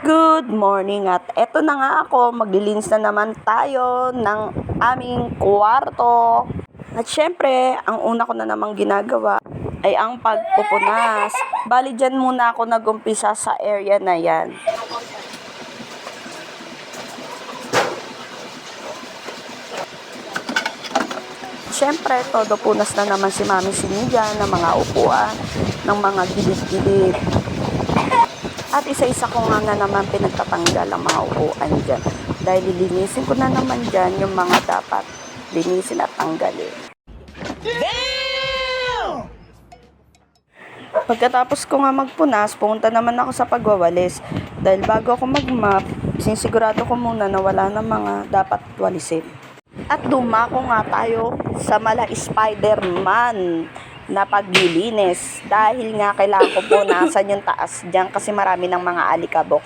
Good morning at eto na nga ako, maglilinis na naman tayo ng aming kwarto. At syempre, ang una ko na namang ginagawa ay ang pagpupunas. Bali dyan muna ako nagumpisa sa area na yan. Syempre, todo punas na naman si Mami Sinilla ng mga upuan, ng mga gilid-gilid. At isa-isa ko nga na naman pinagtatanggal ang mga upuan dyan. Dahil lilinisin ko na naman dyan yung mga dapat linisin at tanggalin. Damn! Pagkatapos ko nga magpunas, pumunta naman ako sa pagwawalis. Dahil bago ako mag-mop, sinisigurado ko muna na wala na mga dapat walisin. At dumako nga tayo sa mala Spider-Man na paglilinis dahil nga kailangan ko po nasan yung taas dyan kasi marami ng mga alikabok.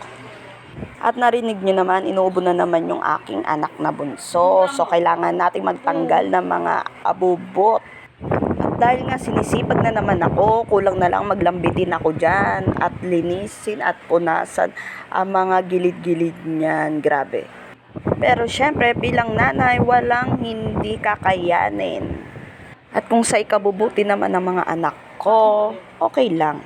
At narinig nyo naman, inuubo na naman yung aking anak na bunso. So kailangan nating magtanggal ng mga abubot. At dahil nga sinisipag na naman ako, kulang na lang maglambitin ako dyan at linisin at punasan ang mga gilid-gilid niyan. Grabe. Pero syempre bilang nanay, walang hindi kakayanin. At kung sa ikabubuti naman ng mga anak ko, okay lang.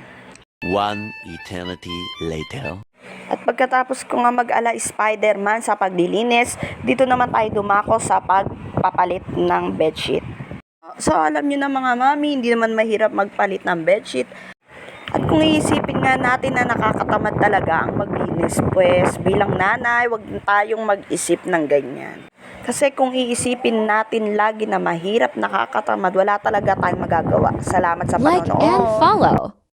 One eternity later. At pagkatapos ko nga mag-ala Spider-Man sa paglilinis, dito naman tayo dumako sa pagpapalit ng bedsheet. So alam nyo na mga mami, hindi naman mahirap magpalit ng bedsheet. At kung iisipin nga natin na nakakatamad talaga ang maglinis, pues bilang nanay, wag tayong mag-isip ng ganyan. Kasi kung iisipin natin lagi na mahirap, nakakatamad, wala talaga tayong magagawa. Salamat sa panonood. Like and follow.